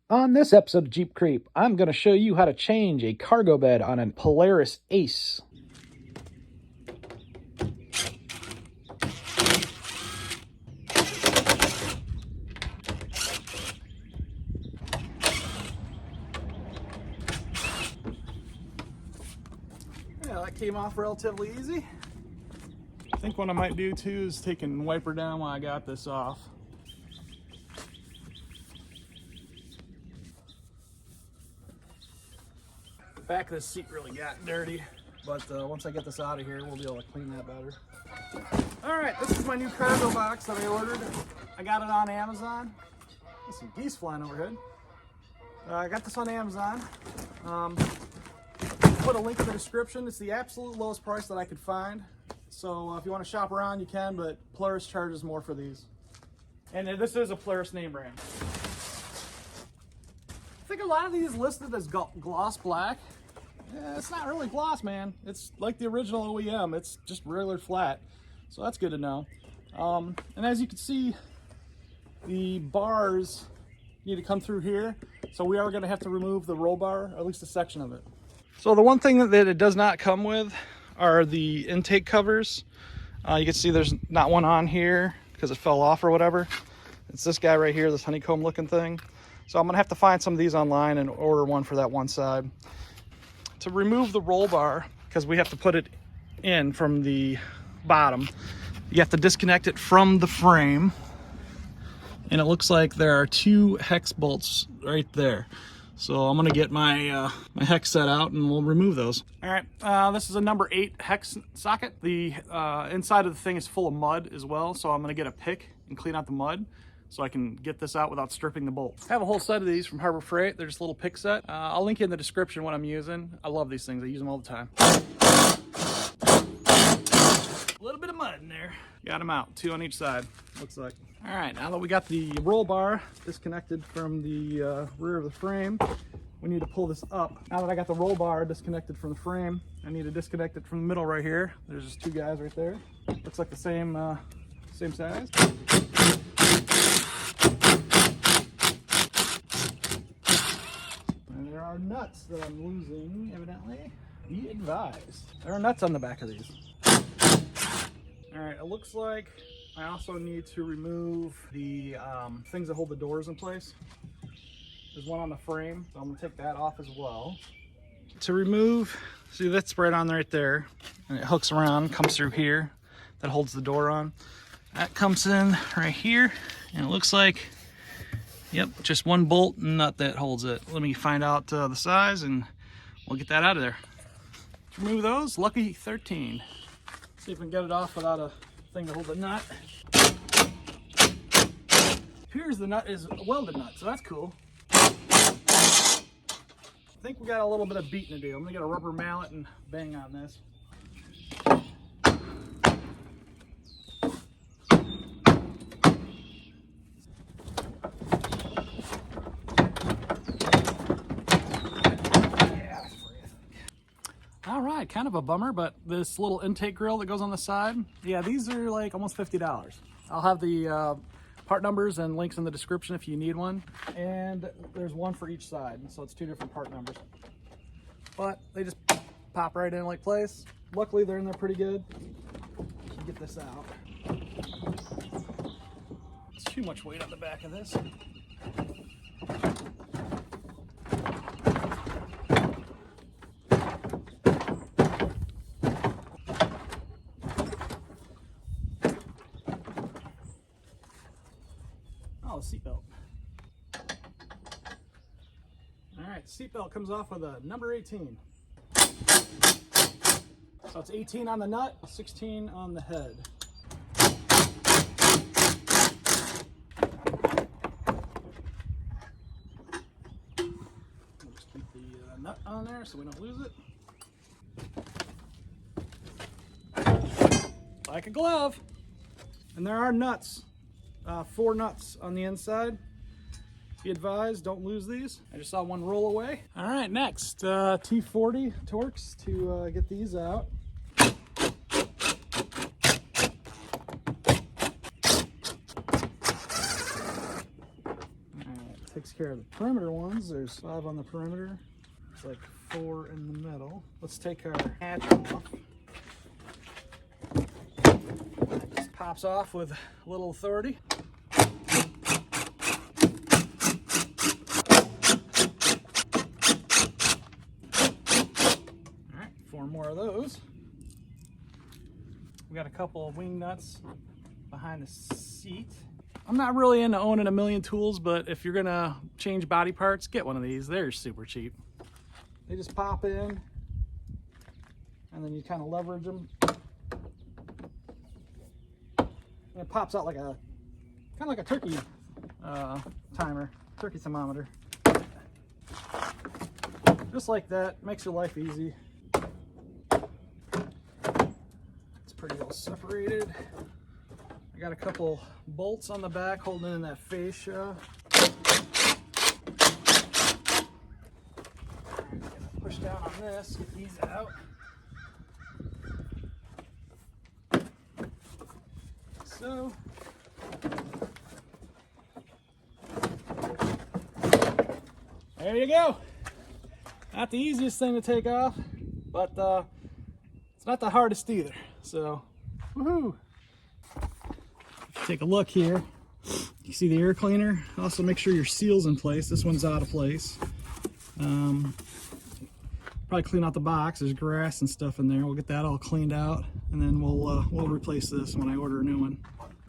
On this episode of Jeep Creep, I'm going to show you how to change a cargo bed on a Polaris Ace. Yeah, that came off relatively easy. I think what I might do too is take and wipe her down while I got this off. The back of this seat really got dirty, but once I get this out of here, we'll be able to clean that better. All right, this is my new cargo box that I ordered. I got it on Amazon. There's some geese flying overhead. I got this on Amazon. Put a link in the description. It's the absolute lowest price that I could find. So if you want to shop around, you can, but Polaris charges more for these. And this is a Polaris name brand. I think a lot of these listed as gloss black. Yeah, it's not really gloss, man. It's like the original OEM. It's just regular flat. So that's good to know. And as you can see, the bars need to come through here. So we are going to have to remove the roll bar, or at least a section of it. So the one thing that it does not come with are the intake covers. You can see there's not one on here because it fell off or whatever. It's this guy right here, this honeycomb looking thing. So I'm gonna have to find some of these online and order one for that one side. To remove the roll bar, because we have to put it in from the bottom, you have to disconnect it from the frame. And it looks like there are 2 hex bolts right there. So I'm gonna get my my hex set out and we'll remove those. All right, this is a number 8 hex socket. The inside of the thing is full of mud as well. So I'm gonna get a pick and clean out the mud so I can get this out without stripping the bolt. I have a whole set of these from Harbor Freight. They're just a little pick set. I'll link you in the description what I'm using. I love these things, I use them all the time. A little bit of mud in there. Got them out, 2 on each side, looks like. All right, now that we got the roll bar disconnected from the rear of the frame, we need to pull this up. Now that I got the roll bar disconnected from the frame, I need to disconnect it from the middle right here. There's just 2 guys right there. Looks like the same size. And there are nuts that I'm losing, evidently. Be advised. There are nuts on the back of these. All right, it looks like I also need to remove the things that hold the doors in place. There's one on the frame, so I'm gonna take that off as well. To remove, see that's right on right there, and it hooks around, comes through here, that holds the door on. That comes in right here, and it looks like, yep, just 1 bolt and nut that holds it. Let me find out the size and we'll get that out of there. To remove those, lucky 13. See if we can get it off without a thing to hold the nut. Appears the nut is a welded nut, so that's cool. I think we got a little bit of beating to do. I'm gonna get a rubber mallet and bang on this. All right, kind of a bummer, but this little intake grill that goes on the side, yeah, these are like almost $50. I'll have the part numbers and links in the description if you need one. And there's one for each side, so it's 2 different part numbers. But they just pop right in like place. Luckily, they're in there pretty good. Get this out. It's too much weight on the back of this. Oh, seatbelt. All right, seatbelt comes off with a number 18. So it's 18 on the nut, 16 on the head. We'll just keep the nut on there so we don't lose it. Like a glove. And there are nuts. 4 nuts on the inside. Be advised, don't lose these. I just saw one roll away. All right, next, T40 Torx to get these out. care of the perimeter ones. There's 5 on the perimeter. It's like 4 in the middle. Let's take our hatch off. It just pops off with a little authority. Alright, 4 more of those. We got a couple of wing nuts behind the seat. I'm not really into owning a million tools, but if you're gonna change body parts, get one of these. They're super cheap. They just pop in, and then you kind of leverage them. And it pops out like a, kind of like a turkey timer, turkey thermometer. Just like that, makes your life easy. It's pretty well separated. I got a couple bolts on the back holding in that fascia. Push down on this, get these out. So, there you go. Not the easiest thing to take off, but it's not the hardest either. So, woohoo! Take a look here. You see the air cleaner? Also make sure your seal's in place. This one's out of place. Probably clean out the box. There's grass and stuff in there. We'll get that all cleaned out, and then we'll replace this when I order a new one.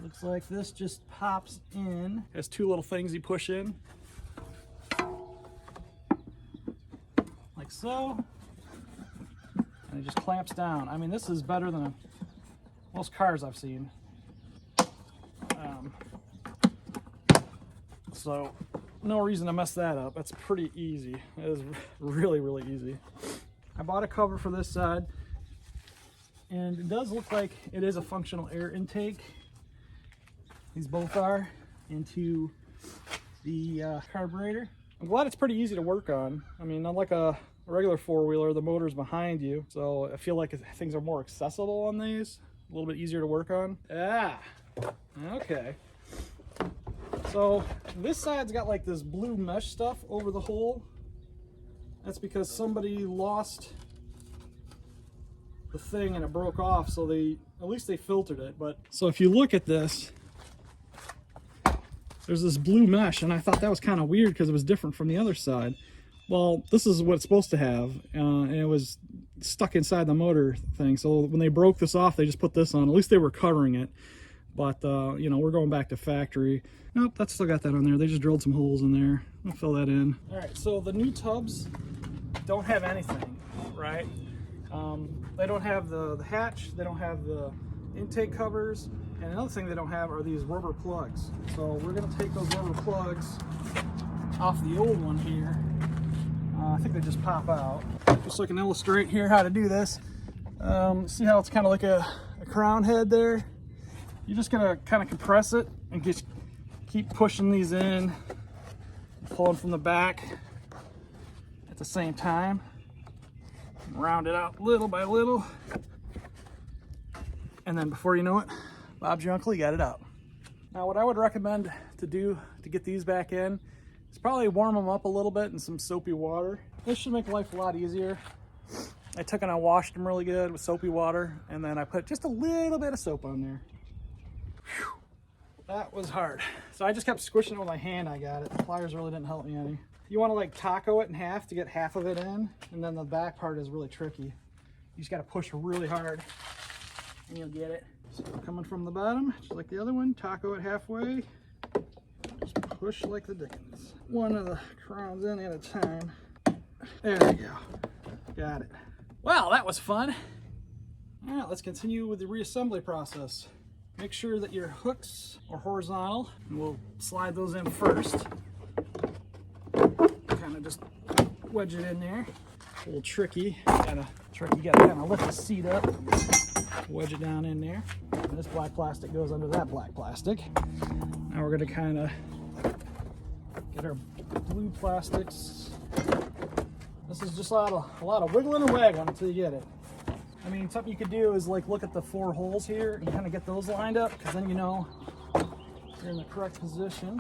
Looks like this just pops in. Has 2 little things you push in, like so, and it just clamps down. I mean, this is better than most cars I've seen. So no reason to mess that up. That's pretty easy. It is really, really easy. I bought a cover for this side, and it does look like it is a functional air intake. These both are into the carburetor. I'm glad it's pretty easy to work on. I mean, unlike a regular four-wheeler, the motor's behind you, so I feel like things are more accessible on these. A little bit easier to work on. Ah, okay. So this side's got like this blue mesh stuff over the hole. That's because somebody lost the thing and it broke off, so at least they filtered it. But so if you look at this, there's this blue mesh, and I thought that was kind of weird because it was different from the other side. Well, this is what it's supposed to have, and it was stuck inside the motor thing. So when they broke this off, they just put this on. At least they were covering it. But, you know, we're going back to factory. Nope, that's still got that on there. They just drilled some holes in there. I'll fill that in. All right, so the new tubs don't have anything, right? They don't have the hatch. They don't have the intake covers. And another thing they don't have are these rubber plugs. So we're going to take those rubber plugs off the old one here. I think they just pop out. Just so I can illustrate here how to do this. See how it's kind of like a crown head there? You're just gonna kind of compress it and just keep pushing these in, pulling from the back at the same time. Round it out little by little. And then before you know it, Bob's your uncle, you got it out. Now what I would recommend to do to get these back in is probably warm them up a little bit in some soapy water. This should make life a lot easier. I took and I washed them really good with soapy water, and then I put just a little bit of soap on there. Whew. That was hard. So I just kept squishing it with my hand. I got it. The pliers really didn't help me any. You want to like taco it in half to get half of it in, and then the back part is really tricky. You just got to push really hard and you'll get it. So coming from the bottom, just like the other one, taco it halfway. Just push like the dickens. One of the crowns in at a time. There we go. Got it. Well, that was fun. All right, let's continue with the reassembly process. Make sure that your hooks are horizontal, and we'll slide those in first. Kind of just wedge it in there. A little tricky. You gotta kind of lift the seat up, wedge it down in there. And this black plastic goes under that black plastic. Now we're gonna kind of get our blue plastics. This is just a lot of wiggling and waggling until you get it. I mean, something you could do is like look at the 4 holes here and kind of get those lined up, because then you know you're in the correct position.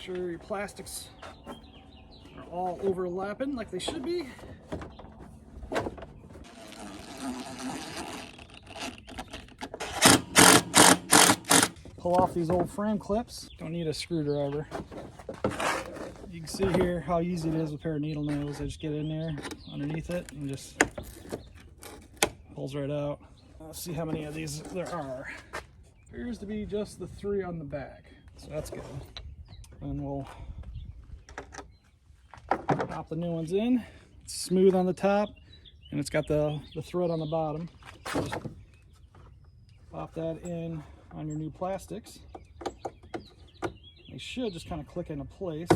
sure your plastics are all overlapping like they should be. Pull off these old frame clips. Don't need a screwdriver. You can see here how easy it is with a pair of needle nails. I just get in there underneath it and just pulls right out. Let's see how many of these there are. Appears to be just the 3 on the back, so that's good. And we'll pop the new ones in. It's smooth on the top, and it's got the thread on the bottom. So just pop that in on your new plastics. They should just kind of click into place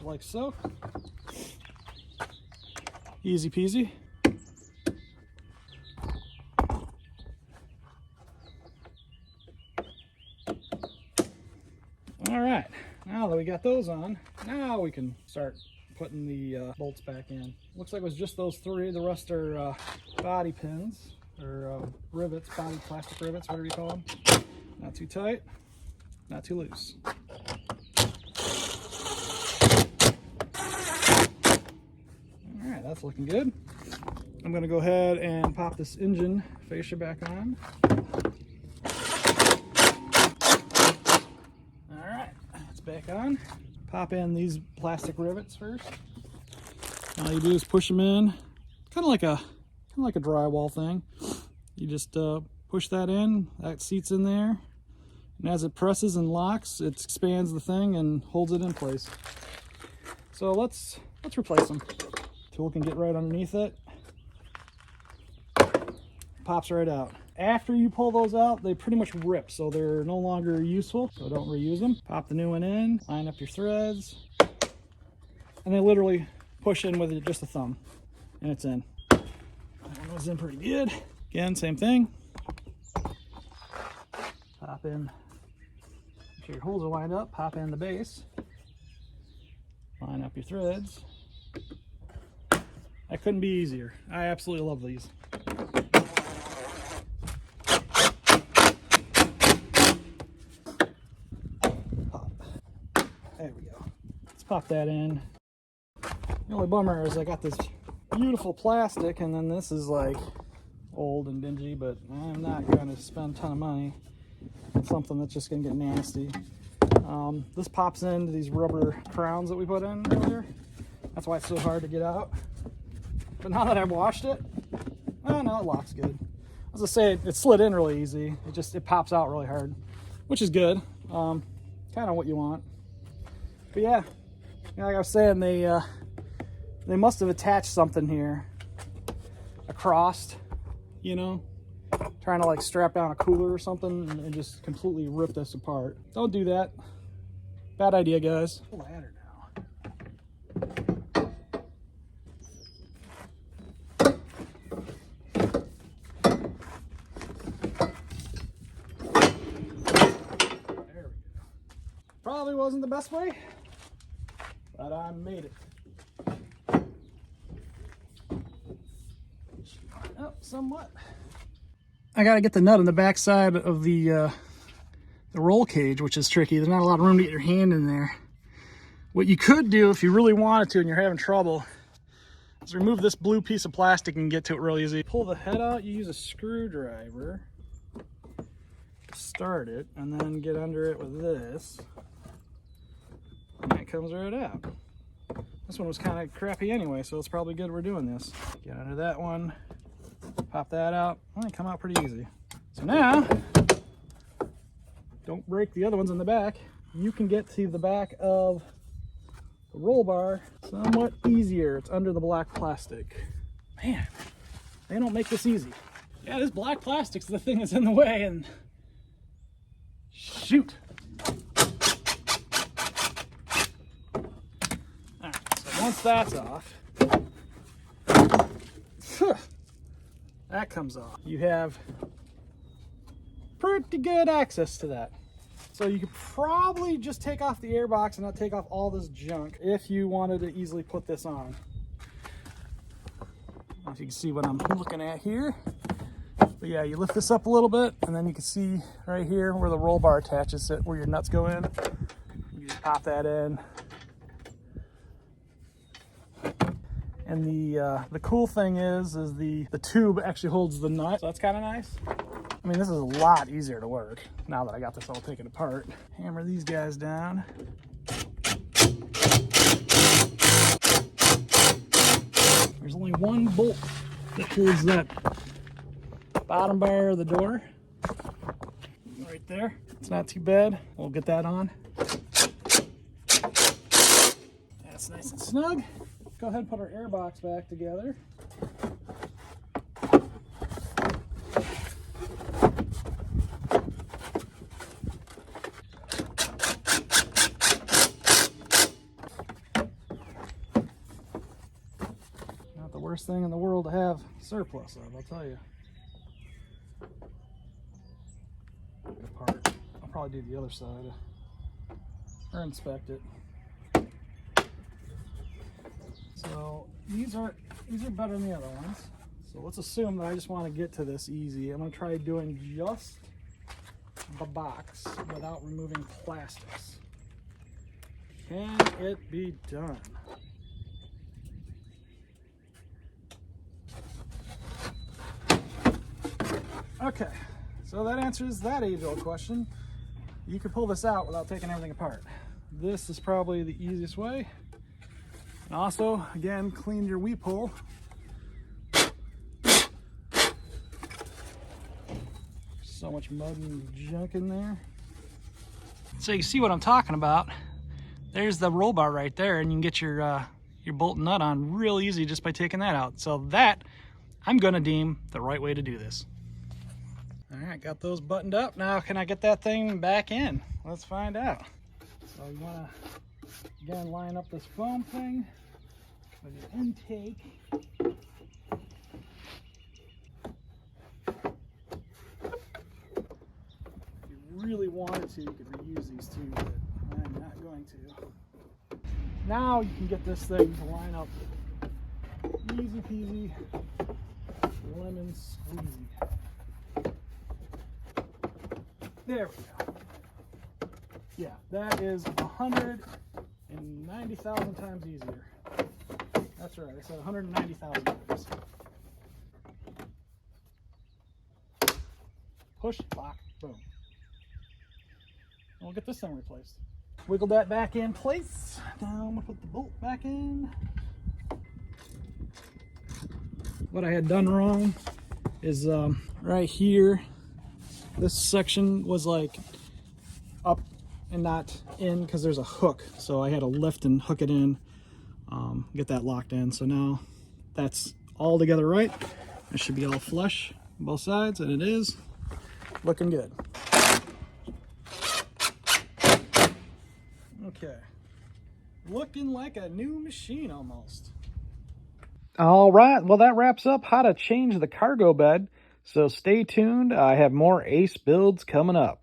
like so. Easy peasy. All right, now that we got those on, now we can start putting the bolts back in. Looks like it was just those 3. The rest are body pins, or rivets, body plastic rivets, whatever you call them. Not too tight, not too loose. All right, that's looking good. I'm gonna go ahead and pop this engine fascia back on. All right, it's back on. Pop in these plastic rivets first. All you do is push them in, kind of like a drywall thing. You just push that in, that seats in there, and as it presses and locks, it expands the thing and holds it in place. So let's replace them. Tool can get right underneath it. Pops right out. After you pull those out, they pretty much rip, so they're no longer useful, so don't reuse them. Pop the new one in, line up your threads, and they literally push in with just a thumb, and it's in. That one was in pretty good. Again, same thing. Pop in, make sure your holes are lined up, pop in the base, line up your threads. That couldn't be easier. I absolutely love these. Pop. There we go. Let's pop that in. The only bummer is I got this beautiful plastic, and then this is like old and dingy, but I'm not going to spend a ton of money on something that's just going to get nasty. This pops into these rubber crowns that we put in earlier. That's why it's so hard to get out. But now that I've washed it, oh no, it locks good. As I say, it slid in really easy. It pops out really hard, which is good. Kind of what you want. But yeah, like I was saying, they must have attached something here across, you know, trying to like strap down a cooler or something and just completely rip this apart. Don't do that. Bad idea, guys. Ladder now. There we go. Probably wasn't the best way, but I made it. Oh, somewhat. I gotta get the nut on the back side of the roll cage, which is tricky. There's not a lot of room to get your hand in there. What you could do if you really wanted to and you're having trouble is remove this blue piece of plastic and get to it real easy. Pull the head out, you use a screwdriver to start it, and then get under it with this, and it comes right out. This one was kind of crappy anyway, so it's probably good we're doing this. Get under that one, pop that out, and they come out pretty easy. So now, don't break the other ones in the back. You can get to the back of the roll bar somewhat easier. It's under the black plastic. Man, they don't make this easy. Yeah, this black plastic's the thing that's in the way, and shoot. All right, so once that's off, that comes off. You have pretty good access to that. So you could probably just take off the airbox and not take off all this junk if you wanted to easily put this on. If you can see what I'm looking at here. But yeah, you lift this up a little bit and then you can see right here where the roll bar attaches it, where your nuts go in. You just pop that in. And the cool thing is the tube actually holds the nut, so that's kind of nice. I mean, this is a lot easier to work now that I got this all taken apart. Hammer these guys down. There's only one bolt that holds that bottom bar of the door. Right there. It's not too bad. We'll get that on. That's nice and snug. Go ahead and put our air box back together. Not the worst thing in the world to have surplus of, I'll tell you. Apart. I'll probably do the other side or inspect it. So these are better than the other ones. So let's assume that I just want to get to this easy. I'm going to try doing just the box without removing plastics. Can it be done? Okay, so that answers that age-old question. You can pull this out without taking everything apart. This is probably the easiest way. And also, again, clean your weep hole. So much mud and junk in there. So you see what I'm talking about. There's the roll bar right there, and you can get your bolt and nut on real easy just by taking that out. So that, I'm gonna deem the right way to do this. All right, got those buttoned up. Now, can I get that thing back in? Let's find out. So you wanna, again, line up this foam thing with your intake. If you really wanted to, you could reuse these two, but I'm not going to. Now you can get this thing to line up easy peasy, lemon squeezy. There we go. Yeah, that is 190,000 times easier. That's right, I said 190,000 times. Push, lock, boom. And we'll get this thing replaced. Wiggle that back in place. Now I'm gonna put the bolt back in. What I had done wrong is right here, this section was like up and not in because there's a hook, so I had to lift and hook it in, get that locked in. So now that's all together right. It should be all flush on both sides, and it is looking good. Okay, looking like a new machine almost. All right, well, that wraps up how to change the cargo bed. So stay tuned. I have more ace builds coming up.